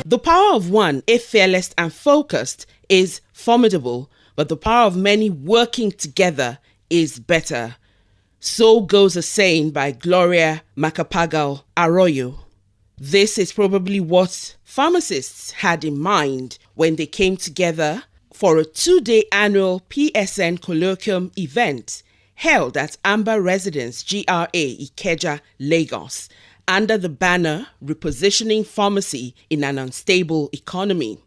The power of one, if fearless and focused, is formidable, but the power of many working together is better. So goes a saying by Gloria Macapagal Arroyo. This is probably what pharmacists had in mind when they came together for a 2-day annual PSN Colloquium event held at Amber Residence, GRA Ikeja, Lagos, under the banner Repositioning Pharmacy in an Unstable Economy.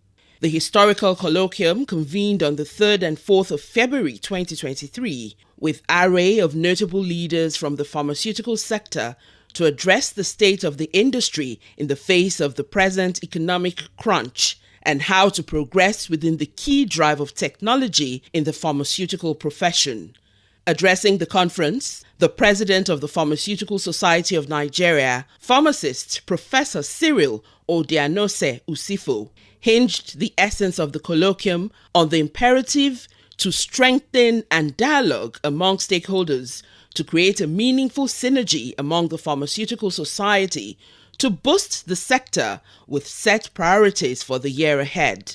The historical colloquium convened on the 3rd and 4th of February 2023 with an array of notable leaders from the pharmaceutical sector to address the state of the industry in the face of the present economic crunch and how to progress within the key drive of technology in the pharmaceutical profession. Addressing the conference, the president of the Pharmaceutical Society of Nigeria, pharmacist Professor Cyril Odianose Usifoh, hinged the essence of the colloquium on the imperative to strengthen and dialogue among stakeholders to create a meaningful synergy among the pharmaceutical society to boost the sector with set priorities for the year ahead.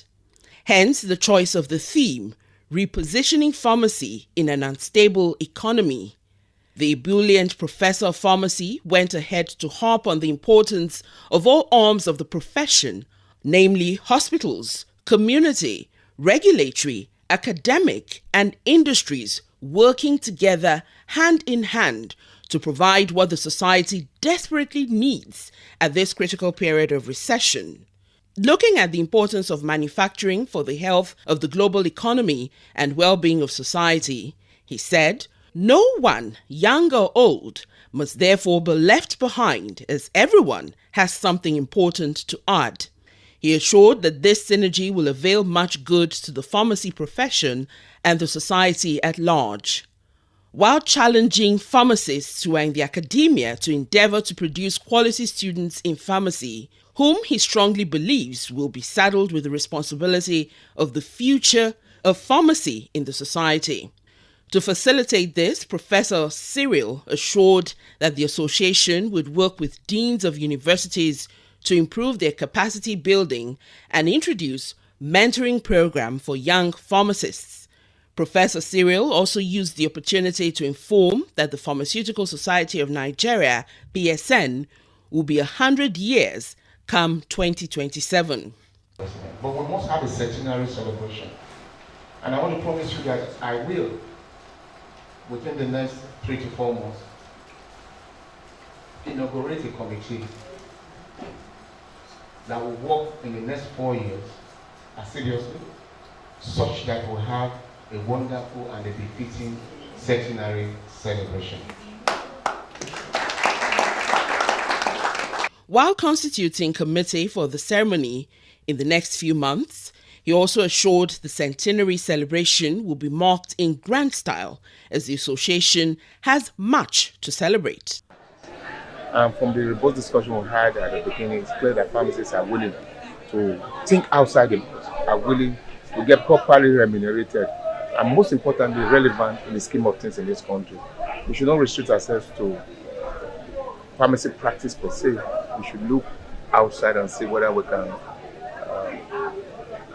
Hence the choice of the theme, Repositioning Pharmacy in an Unstable Economy. The ebullient professor of pharmacy went ahead to harp on the importance of all arms of the profession, namely hospitals, community, regulatory, academic, and industries working together hand in hand to provide what the society desperately needs at this critical period of recession. Looking at the importance of manufacturing for the health of the global economy and well-being of society, he said, "No one, young or old, must therefore be left behind as everyone has something important to add." He assured that this synergy will avail much good to the pharmacy profession and the society at large. While challenging pharmacists who are in the academia to endeavor to produce quality students in pharmacy, whom he strongly believes will be saddled with the responsibility of the future of pharmacy in the society. To facilitate this, Professor Cyril assured that the association would work with deans of universities to improve their capacity building and introduce mentoring program for young pharmacists. Professor Cyril also used the opportunity to inform that the Pharmaceutical Society of Nigeria, PSN, will be 100 years come 2027. But we must have a centenary celebration. And I want to promise you that I will, within the next 3 to 4 months, inaugurate a committee that will work in the next 4 years assiduously, such that we'll have a wonderful and a befitting centenary celebration. While constituting committee for the ceremony in the next few months, he also assured the centenary celebration will be marked in grand style as the association has much to celebrate. From the robust discussion we had at the beginning, it's clear that pharmacists are willing to think outside the box, are willing to get properly remunerated, and most importantly, relevant in the scheme of things in this country. We should not restrict ourselves to pharmacy practice per se. We should look outside and see whether we can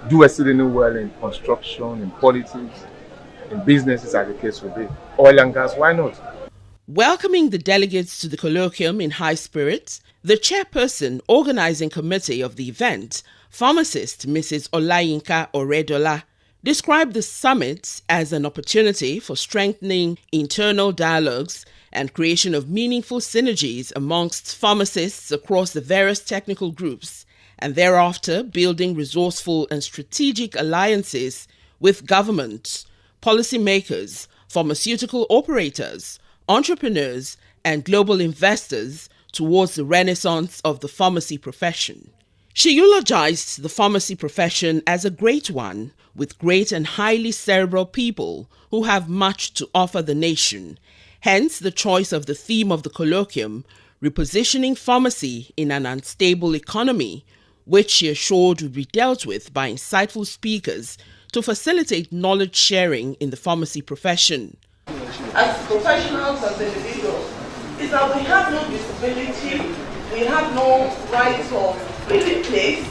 do exceedingly well in construction, in politics, in businesses, as the case will be. Oil and gas, why not? Welcoming the delegates to the colloquium in high spirits, the chairperson organizing committee of the event, pharmacist Mrs. Olayinka Oredola, described the summit as an opportunity for strengthening internal dialogues and creation of meaningful synergies amongst pharmacists across the various technical groups, and thereafter building resourceful and strategic alliances with governments, policymakers, pharmaceutical operators, entrepreneurs, and global investors towards the renaissance of the pharmacy profession. She eulogized the pharmacy profession as a great one, with great and highly cerebral people who have much to offer the nation. Hence the choice of the theme of the colloquium, Repositioning Pharmacy in an Unstable Economy, which she assured would be dealt with by insightful speakers to facilitate knowledge sharing in the pharmacy profession. As professionals, as individuals, is that we have no disability, we have no rights of really place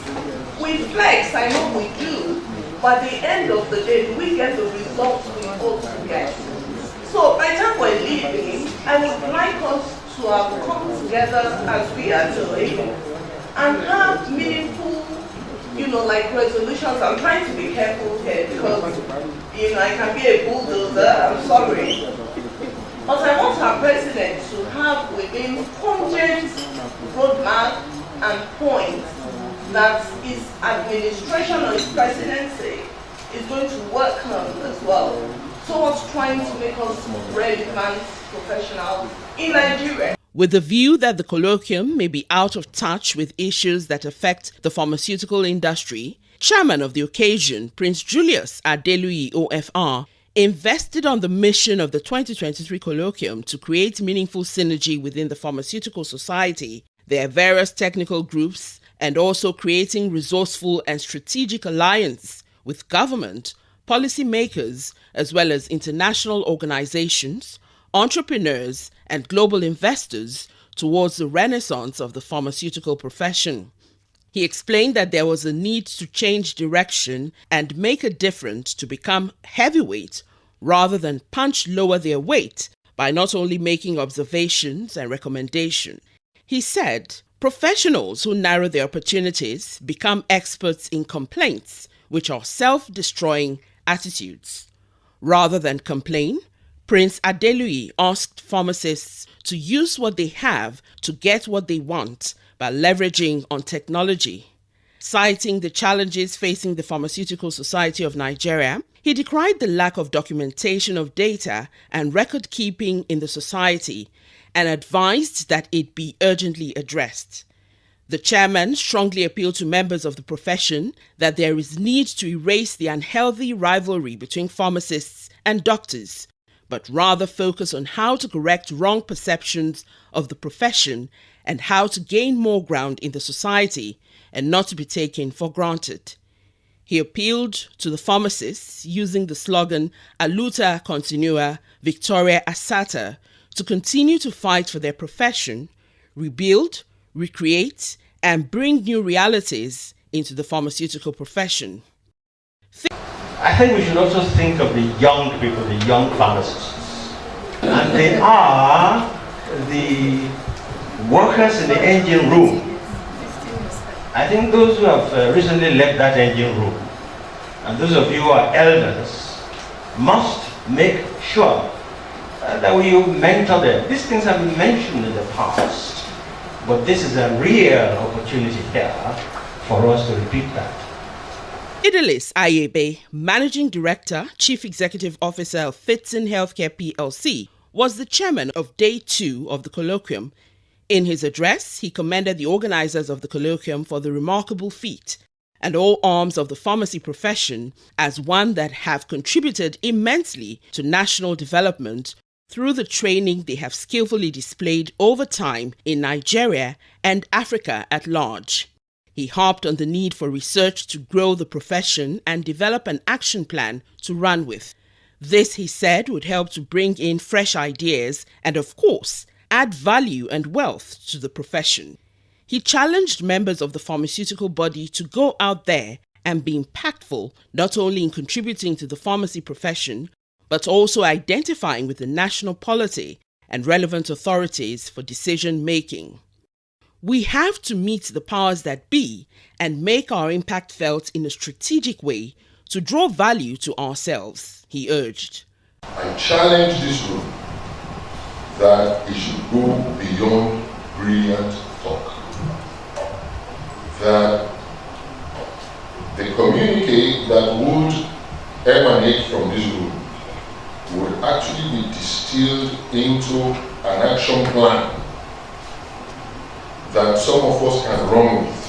We flex, I know we do, but at the end of the day, do we get the results we hope to get? So by the time we're leaving, I would like us to have come together as we are doing and have meaningful, like resolutions. I'm trying to be careful here because, I can be a bulldozer, I'm sorry. But I want our president to have within congent roadmap and points that his administration or his presidency is going to work on as well. Towards trying to make us relevant professionals in Nigeria. With the view that the colloquium may be out of touch with issues that affect the pharmaceutical industry, chairman of the occasion, Prince Julius Adeluyi OFR, invested on the mission of the 2023 colloquium to create meaningful synergy within the Pharmaceutical Society, their various technical groups, and also creating resourceful and strategic alliance with government, policymakers, as well as international organizations, entrepreneurs, and global investors towards the renaissance of the pharmaceutical profession. He explained that there was a need to change direction and make a difference to become heavyweight rather than punch lower their weight by not only making observations and recommendations. He said, professionals who narrow their opportunities become experts in complaints, which are self-destroying attitudes. Rather than complain, Prince Adeluyi asked pharmacists to use what they have to get what they want by leveraging on technology. Citing the challenges facing the Pharmaceutical Society of Nigeria, he decried the lack of documentation of data and record keeping in the society and advised that it be urgently addressed. The chairman strongly appealed to members of the profession that there is need to erase the unhealthy rivalry between pharmacists and doctors, but rather focus on how to correct wrong perceptions of the profession and how to gain more ground in the society and not to be taken for granted. He appealed to the pharmacists using the slogan Aluta Continua, Victoria Asata, to continue to fight for their profession, rebuild, recreate, and bring new realities into the pharmaceutical profession. I think we should also think of the young people, the young pharmacists. And they are the workers in the engine room. I think those who have recently left that engine room, and those of you who are elders, must make sure that we mentor them. These things have been mentioned in the past, but this is a real opportunity here for us to repeat that. Idris Ayebe, Managing Director, Chief Executive Officer of Fitson Healthcare PLC, was the chairman of Day 2 of the colloquium. In his address, he commended the organizers of the colloquium for the remarkable feat and all arms of the pharmacy profession as one that have contributed immensely to national development through the training they have skillfully displayed over time in Nigeria and Africa at large. He harped on the need for research to grow the profession and develop an action plan to run with. This, he said, would help to bring in fresh ideas and, of course, add value and wealth to the profession. He challenged members of the pharmaceutical body to go out there and be impactful, not only in contributing to the pharmacy profession, but also identifying with the national polity and relevant authorities for decision-making. We have to meet the powers that be and make our impact felt in a strategic way to draw value to ourselves, he urged. I challenge this room that it should go beyond brilliant talk. That the communique that would emanate from this room would actually be distilled into an action plan that some of us can run with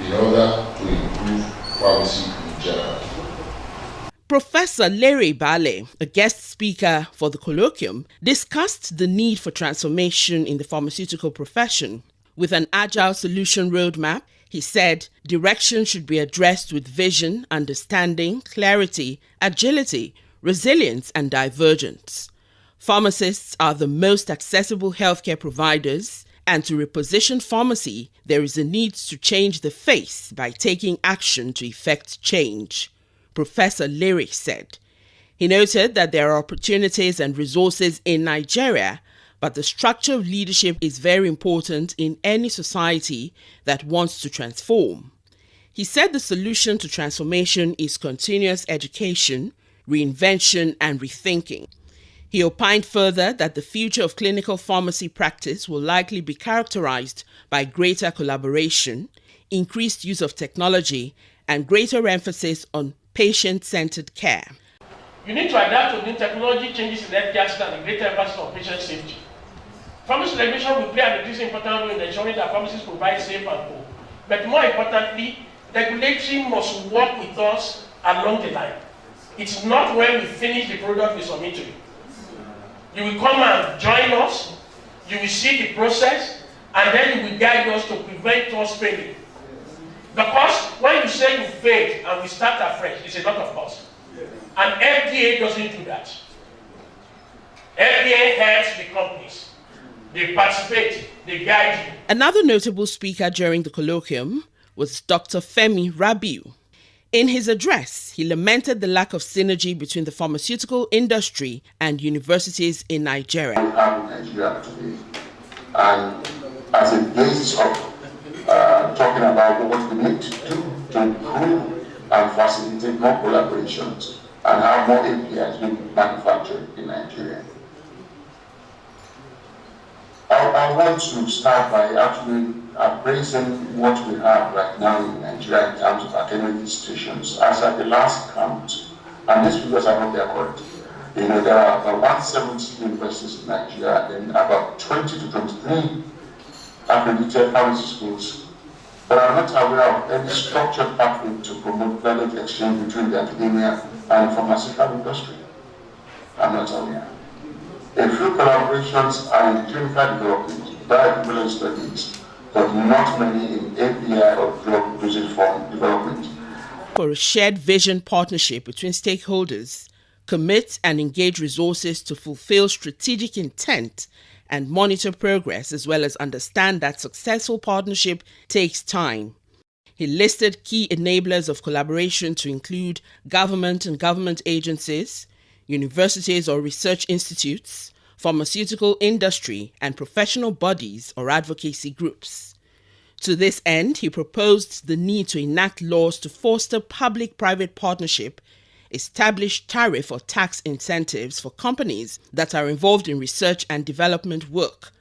in order to improve pharmacy in general. Professor Larry Bale, a guest speaker for the colloquium, discussed the need for transformation in the pharmaceutical profession. With an agile solution roadmap, he said direction should be addressed with vision, understanding, clarity, agility, resilience, and divergence. Pharmacists are the most accessible healthcare providers, And to reposition pharmacy, there is a need to change the face by taking action to effect change, Professor Leary said. He noted that there are opportunities and resources in Nigeria, but the structure of leadership is very important in any society that wants to transform. He said the solution to transformation is continuous education, reinvention, and rethinking. He opined further that the future of clinical pharmacy practice will likely be characterized by greater collaboration, increased use of technology, and greater emphasis on patient-centered care. You need to adapt to new technology changes in healthcare system and greater emphasis on patient safety. Pharmacy regulation will play an increasingly important role in ensuring that pharmacies provide safe and cool. But more importantly, regulatory must work with us along the line. It's not when we finish the product we submit to you. You will come and join us, you will see the process, and then you will guide us to prevent us failing. Because when you say you failed and we start afresh, it's a lot of cost. And FDA doesn't do that. FDA helps the companies. They participate, they guide you. Another notable speaker during the colloquium was Dr. Femi Rabiu. In his address, he lamented the lack of synergy between the pharmaceutical industry and universities in Nigeria. We have in Nigeria today, and as a basis of talking about what we need to do to improve and facilitate more collaborations and have more APIs being manufactured in Nigeria. I want to start by actually appraising what we have right now in Nigeria in terms of academic institutions. As at the last count, and these figures are not there correct, there are about 170 universities in Nigeria and about 20 to 23 accredited pharmacy schools. But I'm not aware of any structured pathway to promote knowledge exchange between the academia and the pharmaceutical industry. I'm not aware. A few collaborations are in clinical development, bioequivalent studies, but not many in API or drug dosage form development. For a shared vision partnership between stakeholders, commit and engage resources to fulfill strategic intent and monitor progress, as well as understand that successful partnership takes time. He listed key enablers of collaboration to include government and government agencies, universities or research institutes, pharmaceutical industry, and professional bodies or advocacy groups. To this end, he proposed the need to enact laws to foster public-private partnership, establish tariff or tax incentives for companies that are involved in research and development work,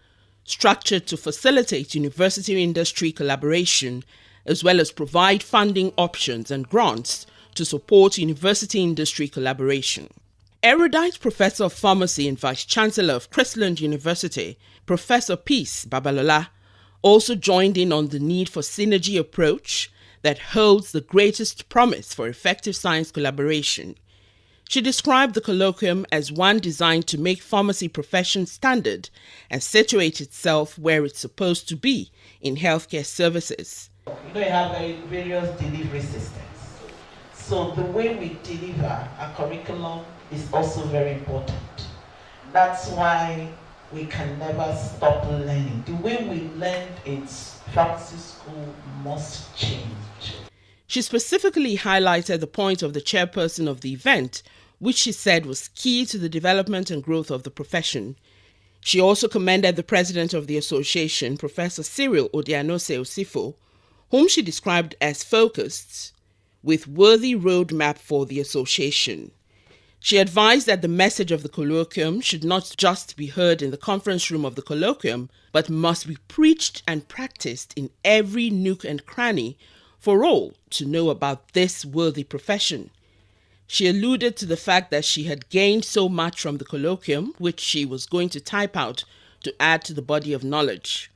structured to facilitate university-industry collaboration, as well as provide funding options and grants to support university-industry collaboration. Erudite Professor of Pharmacy and Vice-Chancellor of Christland University, Professor Peace Babalola, also joined in on the need for synergy approach that holds the greatest promise for effective science collaboration. She described the colloquium as one designed to make pharmacy profession standard and situate itself where it's supposed to be in healthcare services. You have various delivery systems. So the way we deliver a curriculum is also very important. That's why we can never stop learning. The way we learn in pharmacy school must change. She specifically highlighted the point of the chairperson of the event, which she said was key to the development and growth of the profession. She also commended the president of the association, Professor Cyril Odianose Usifoh, whom she described as focused, with worthy roadmap for the association. She advised that the message of the colloquium should not just be heard in the conference room of the colloquium, but must be preached and practiced in every nook and cranny for all to know about this worthy profession. She alluded to the fact that she had gained so much from the colloquium, which she was going to type out to add to the body of knowledge.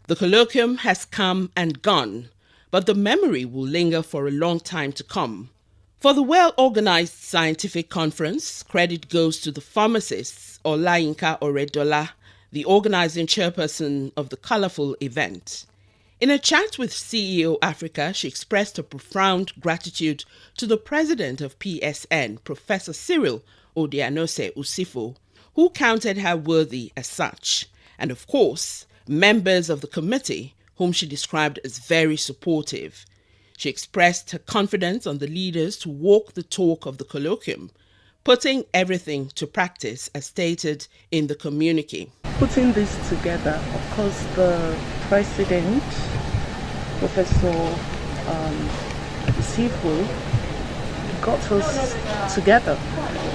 The colloquium has come and gone, but the memory will linger for a long time to come. For the well-organized scientific conference, credit goes to the pharmacists Olayinka Oredola, the organizing chairperson of the colorful event. In a chat with CEO Africa, she expressed her profound gratitude to the president of PSN, Professor Cyril Odianose Usifoh, who counted her worthy as such, and of course, members of the committee, whom she described as very supportive. She expressed her confidence on the leaders to walk the talk of the colloquium, putting everything to practice as stated in the communique. Putting this together, of course, the president, Professor Usifoh, got us together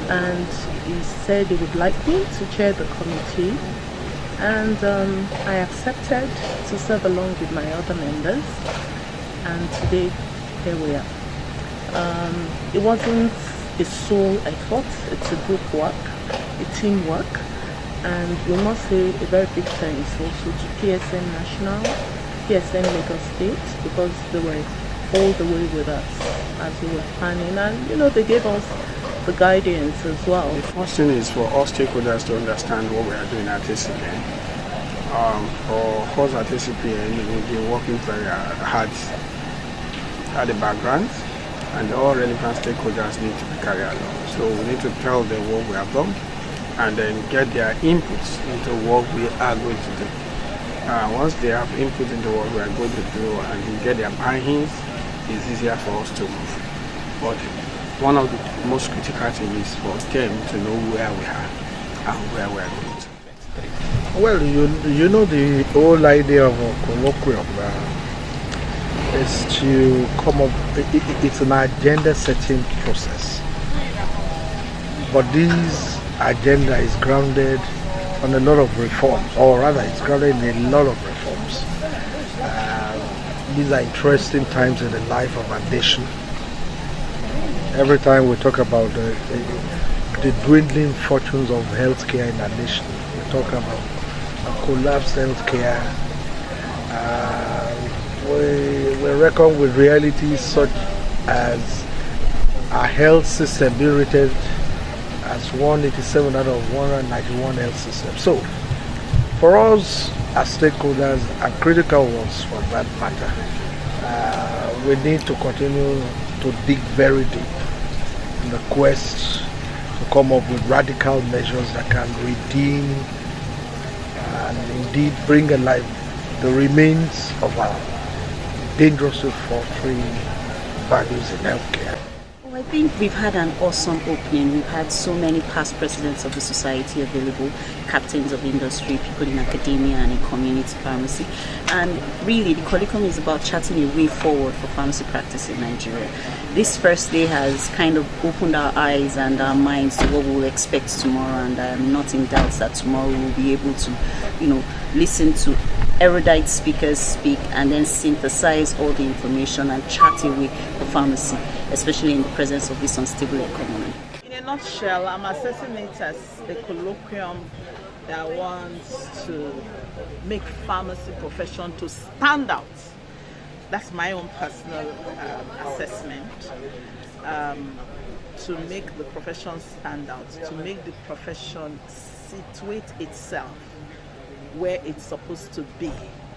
and he said he would like me to chair the committee, and I accepted to serve along with my other members, and today here we are. It wasn't a sole effort, it's a group work, a teamwork, and we must say a very big thanks also to PSN National, PSN Lagos State, because they were all the way with us as we were planning, and they gave us the guidance as well. The first thing is for all stakeholders to understand what we are doing at ACPN. For us at ACPN, we've been working very hard at the background, and all relevant stakeholders need to be carried along. So we need to tell them what we have done and then get their inputs into what we are going to do. Once they have input into what we are going to do and we get their buy-ins, it's easier for us to move. But one of the most critical things is for them to know where we are and where we are going to. Well, you know the whole idea of a colloquium is to come up, it's an agenda setting process. But this agenda is grounded on a lot of reforms, or rather it's grounded in a lot of reforms. These are interesting times in the life of our nation. Every time we talk about the dwindling fortunes of healthcare in our nation, we talk about a collapsed healthcare. We reckon with realities such as our health system being rated as 187 out of 191 health systems. So, for us as stakeholders and critical ones for that matter, we need to continue to dig very deep in the quest to come up with radical measures that can redeem and indeed bring alive the remains of our dangerously faltering values in healthcare. I think we've had an awesome opening. We've had so many past presidents of the society available, captains of industry, people in academia and in community pharmacy. And really, the colloquium is about charting a way forward for pharmacy practice in Nigeria. This first day has kind of opened our eyes and our minds to what we will expect tomorrow, and I'm not in doubt that tomorrow we'll be able to, listen to erudite speakers speak and then synthesize all the information and chart a way for pharmacy, especially in the presence of this unstable economy. In a nutshell, I'm assessing it as a colloquium that wants to make pharmacy profession to stand out. That's my own personal assessment. To make the profession stand out, to make the profession situate itself where it's supposed to be.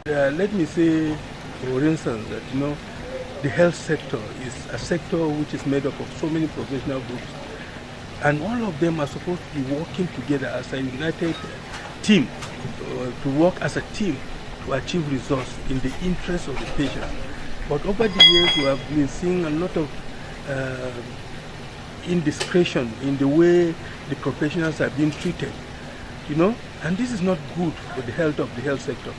Let me say, for instance, that the health sector is a sector which is made up of so many professional groups, and all of them are supposed to be working together as a united team, to work as a team to achieve results in the interest of the patient. But over the years, we have been seeing a lot of indiscretion in the way the professionals are being treated, and this is not good for the health of the health sector.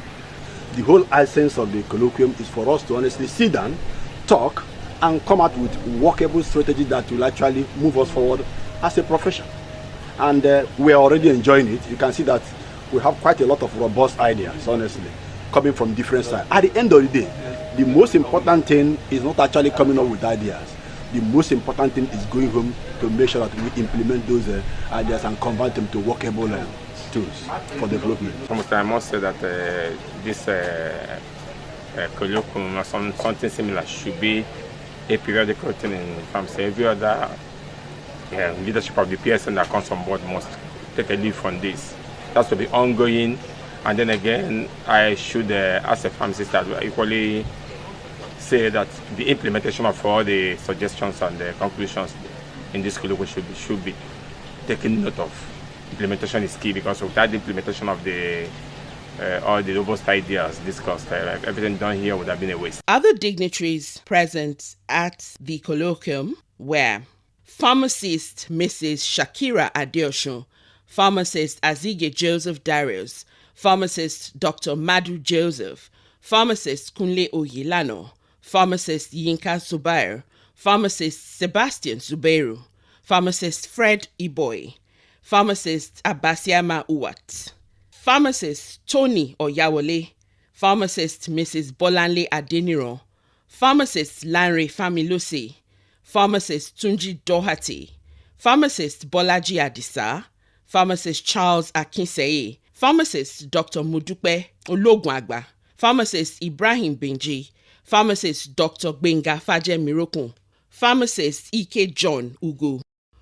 The whole essence of the colloquium is for us to honestly sit down, talk, and come out with workable strategy that will actually move us forward as a profession. And we are already enjoying it. You can see that we have quite a lot of robust ideas, honestly, coming from different sides. At the end of the day, the most important thing is not actually coming up with ideas. The most important thing is going home to make sure that we implement those ideas and convert them to workable tools for development. I must say that this colloquium or something similar should be a periodical thing in pharmacy. Every other leadership of the PSN that comes on board must take a lead from this. That's to be ongoing. And then again, I should, as a pharmacist, equally say that the implementation of all the suggestions and the conclusions in this colloquium should be taken note of. Implementation is key, because without the implementation of the all the robust ideas discussed. Like everything done here would have been a waste. Other dignitaries present at the colloquium were pharmacist Mrs. Shakira Adeosun, pharmacist Azige Joseph Darius, pharmacist Dr. Madu Joseph, pharmacist Kunle Oyilano, pharmacist Yinka Subair, pharmacist Sebastian Zubeiru, pharmacist Fred Iboy, pharmacist Abasiama Uwat, pharmacist Tony Oyawole, pharmacist Mrs. Bolanle Adeniro, pharmacist Lanre Familusi, pharmacist Tunji Doherty, pharmacist Bolaji Adisa, pharmacist Charles Akinseye, pharmacist Dr. Mudupe Ologunagba, pharmacist Ibrahim Benji, pharmacist Dr. Benga Faje Mirokun, pharmacist Ike John Ugu,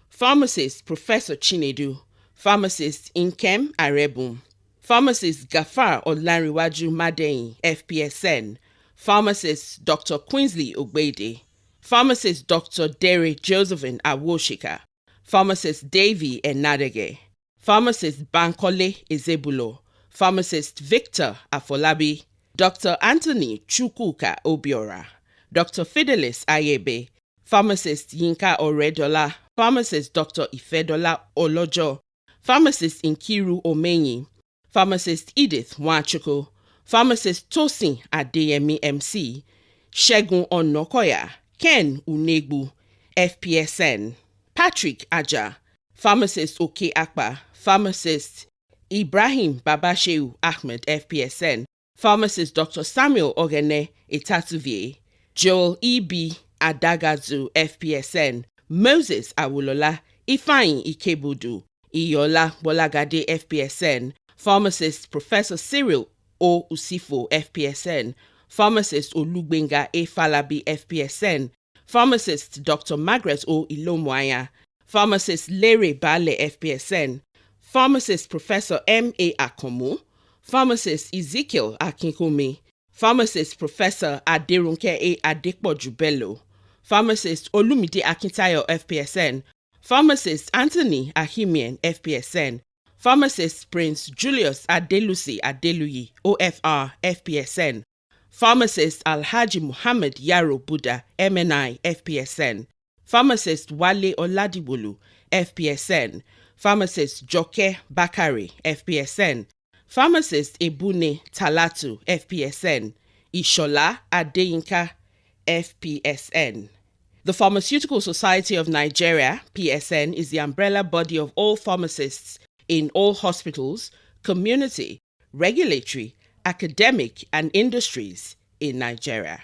pharmacist Professor Chinedu, pharmacist Inkem Arebum, pharmacist Gafar Olanriwaju Madein, FPSN, pharmacist Dr. Quinsley Ogbede, pharmacist Dr. Dere Josephine Awoshika, pharmacist Davy Enadege, pharmacist Bankole Ezebulo, pharmacist Victor Afolabi, Dr. Anthony Chukwuka Obiora, Dr. Fidelis Ayebe, pharmacist Yinka Oredola, pharmacist Dr. Ifedola Olojo, pharmacist Nkiru Omenyi, pharmacist Edith Nwachukwu, pharmacist Tosin Adeyemi MC, Shegun Onokoya, Ken Unegbu, FPSN, Patrick Aja, pharmacist Oke Akpa, pharmacist Ibrahim Babasheu Ahmed, FPSN, pharmacist Dr. Samuel Ogene Etatuvie, Joel E.B. Adagazu, FPSN, Moses Awulola, Ifeanyi Ikebudu, Iyola Bolagade, FPSN, pharmacist Professor Cyril O. Usifoh, FPSN, pharmacist Olugbenga A. Falabi, FPSN, pharmacist Dr. Margaret O. Ilomwaya, pharmacist Lere Bale, FPSN, pharmacist Professor M. A. Akomo, pharmacist Ezekiel Akinkumi, pharmacist Professor Aderunke A. Adekpojubelo, pharmacist Olumide Akintayo, FPSN, pharmacist Anthony Ahimian, FPSN, pharmacist Prince Julius Adelusi Adeluyi, OFR, FPSN, pharmacist Alhaji Muhammad Yaro Buddha, MNI, FPSN, pharmacist Wale Oladibulu, FPSN, pharmacist Joke Bakari, FPSN, pharmacist Ebune Talatu, FPSN, Ishola Adeyinka, FPSN. The Pharmaceutical Society of Nigeria, PSN, is the umbrella body of all pharmacists in all hospitals, community, regulatory, academic, and industries in Nigeria.